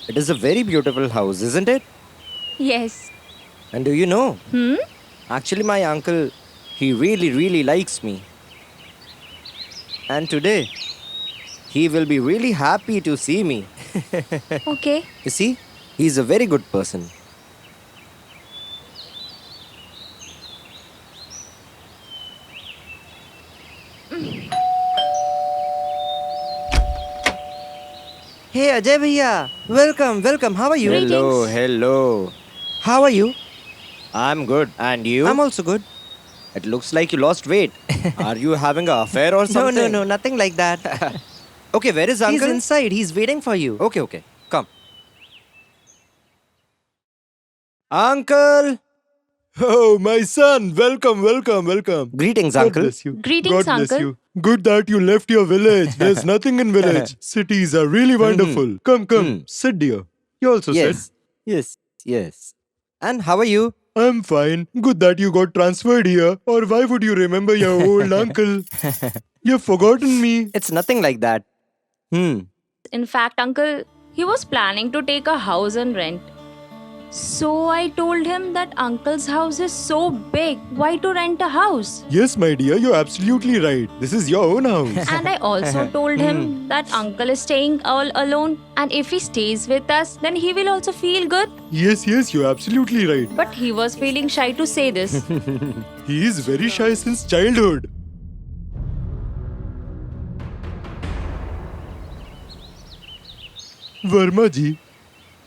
It is a very beautiful house, isn't it? Yes. And do you know, Hmm? actually, my uncle, he really, really likes me. And today, he will be really happy to see me. Okay. You see, he's a very good person. Hey Ajay Bhaiya, welcome, welcome. How are you? Hello, Greetings. hello. How are you? I'm good. And you? I'm also good. It looks like you lost weight. Are you having an affair or No, something? no, nothing like that. Okay, where is He's uncle? inside. He's waiting for you. Okay, okay. Come. Uncle! Oh, my son, welcome, welcome, welcome. Greetings, God uncle. bless you. Greetings, God bless uncle. you. Good that you left your village. There's nothing in village. Cities are really wonderful. Come, come, sit dear. You also sit. Yes, yes, yes. And how are you? I'm fine. Good that you got transferred here. Or why would you remember your old uncle? You've forgotten me. It's nothing like that. In fact, uncle, he was planning to take a house and rent. So I told him that uncle's house is so big. Why to rent a house? Yes, my dear, you're absolutely right. This is your own house. And I also told him that uncle is staying all alone. And if he stays with us, then he will also feel good. Yes, yes, you're absolutely right. But he was feeling shy to say this. He is very shy since childhood. Verma ji,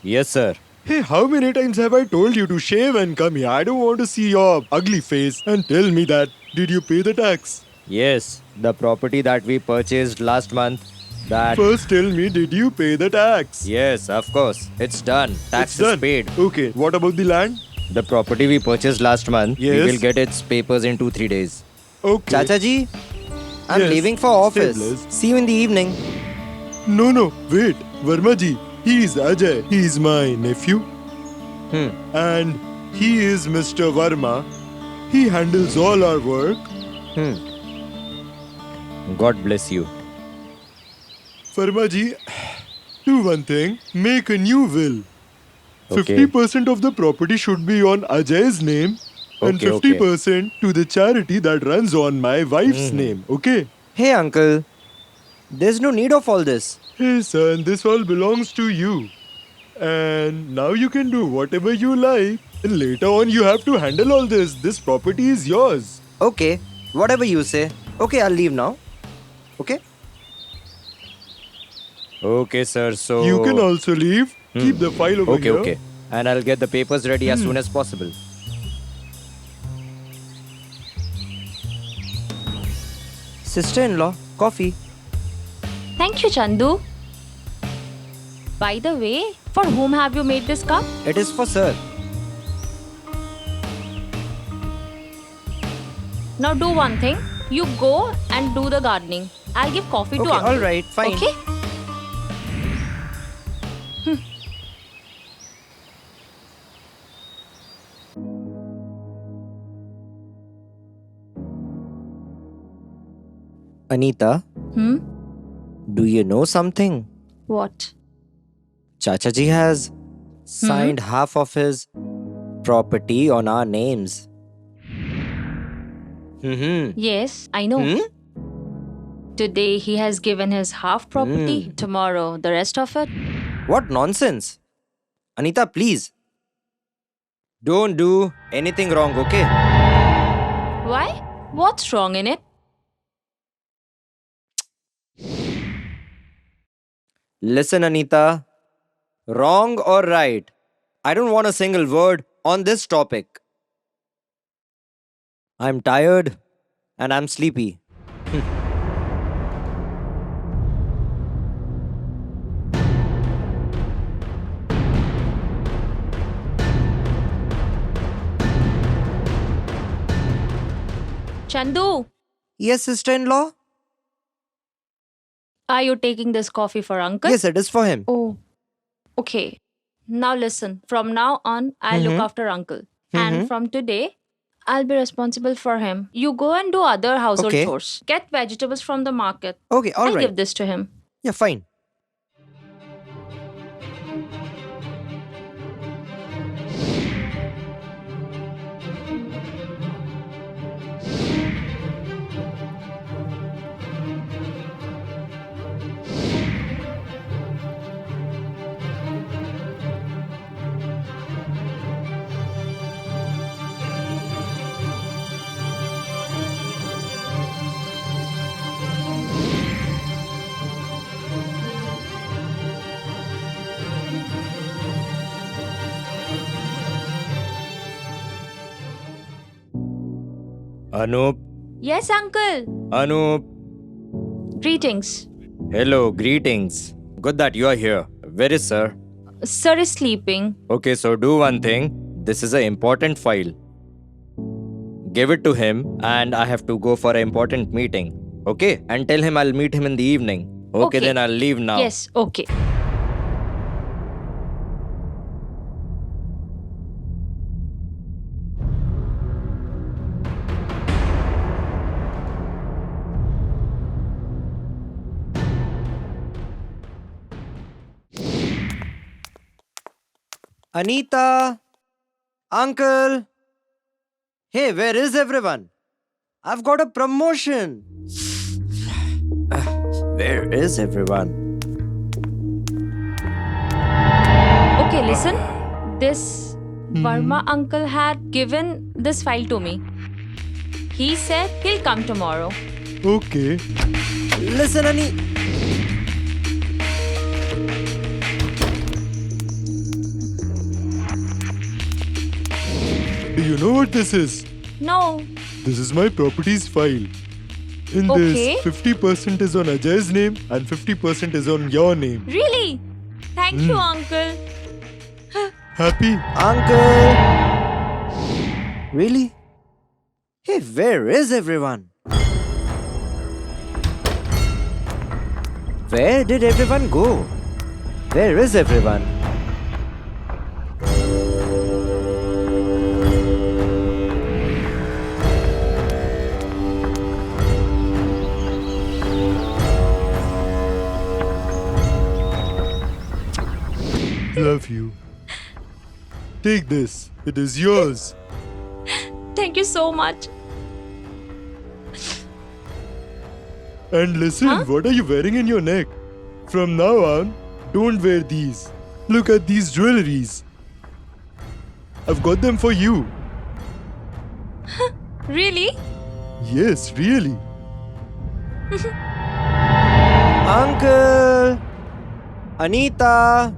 Yes, sir. hey, how many times have I told you to shave and come here? I don't want to see your ugly face. And tell me that, did you pay the tax? Yes, the property that we purchased last month. That. First tell me, did you pay the tax? Yes, of course. It's done. Tax It's done. is paid. Okay, what about the land? The property we purchased last month, we Yes. will get its papers in 2-3 days. Okay. Chacha ji, I'm Yes, leaving for office. stay blessed. See you in the evening. No, no, wait. Verma ji, he is Ajay. He is my nephew. And he is Mr. Verma. He handles all our work. God bless you. Verma ji, do one thing. Make a new will. Okay. 50% of the property should be on Ajay's name and Okay, okay. 50% to the charity that runs on my wife's name. Okay? Hey, uncle. There's no need of all this. Hey son, this all belongs to you. And now you can do whatever you like. And later on you have to handle all this. This property is yours. Okay, whatever you say. Okay, I'll leave now. Okay? Okay, sir. So. You can also leave. Keep the file over Okay, here. okay. And I'll get the papers ready as soon as possible. Sister-in-law, coffee. Thank you, Chandu. By the way, for whom have you made this cup? It is for sir. Now do one thing. You go and do the gardening. I'll give coffee to Okay, uncle. all right, fine. Okay? Anita, Hmm? do you know something? What? Chacha ji has signed half of his property on our names. Yes, I know. Hmm? Today he has given his half property. Tomorrow the rest of it. What nonsense! Anita, please. Don't do anything wrong, okay? Why? What's wrong in it? Listen, Anita. Wrong or right, I don't want a single word on this topic. I'm tired and I'm sleepy. Chandu, Yes, sister-in-law? are you taking this coffee for uncle? Yes, it is for him. Oh, okay. Now listen. From now on, I'll look after uncle. And from today, I'll be responsible for him. You go and do other household Okay. chores. Get vegetables from the market. Okay, all I'll right. give this to him. Yeah, fine. Anup, Yes, uncle. Anup. Greetings. Hello, greetings. Good that you are here. Where is sir? Sir is sleeping. Okay, so do one thing. This is an important file. Give it to him, and I have to go for an important meeting. Okay? And tell him I'll meet him in the evening. Okay, Okay. then I'll leave now. Yes, okay. Anita, uncle. Hey, where is everyone? I've got a promotion. Where is everyone? Okay, listen. This Verma uncle had given this file to me. He said he'll come tomorrow. Okay. Listen, Ani. Do you know what this is? No. This is my properties file. In Okay. this, 50% is on Ajay's name and 50% is on your name. Really? Thank you, uncle. Happy? Uncle. Really? Hey, where is everyone? Where did everyone go? Where is everyone? Love you. Take this. It is yours. Thank you so much. And listen, what are you wearing in your neck? From now on, don't wear these. Look at these jewelries. I've got them for you. Really? Yes, really. Uncle. Anita.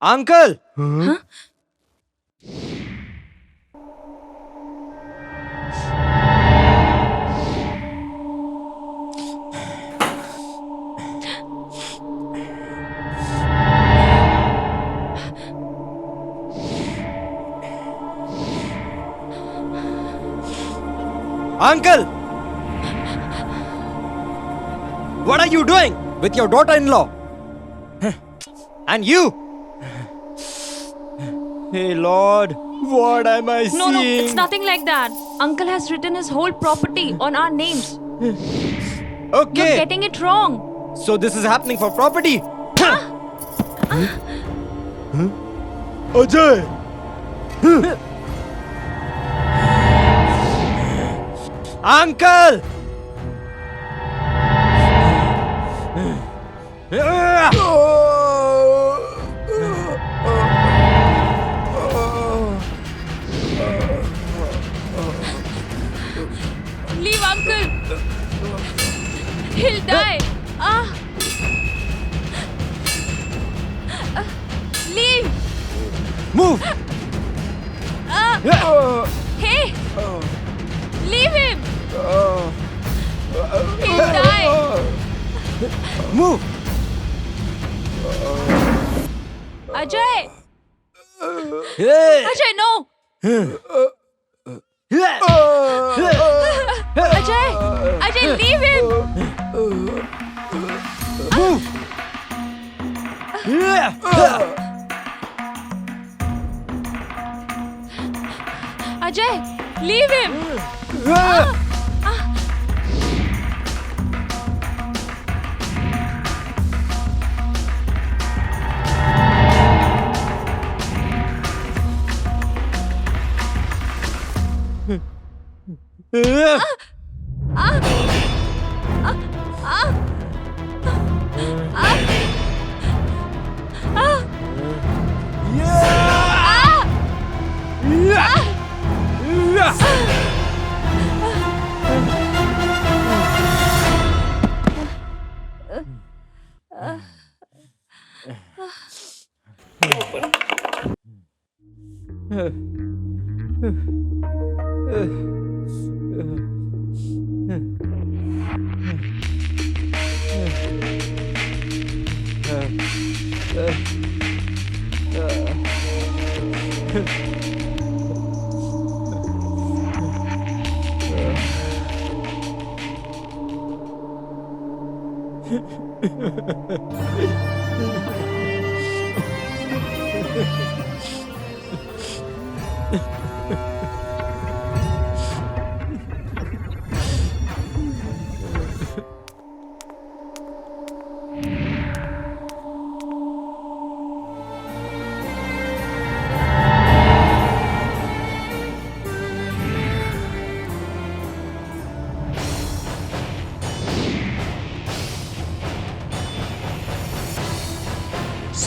Uncle. Huh? Uncle! What are you doing with your daughter-in-law? And you? Hey Lord, what am I No, no, seeing? it's nothing like that. Uncle has written his whole property on our names. You're Okay, getting it wrong. so this is happening for property. Ajay! Uncle! Leave uncle. He'll die. Leave. Move! Hey. Leave him. He'll die. Move! Ajay. Hey! Ajay, no. Ajay. Ajay, leave him. Move! Ajay, leave him.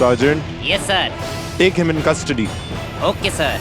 Sergeant, Yes, sir. take him in custody. Okay, sir.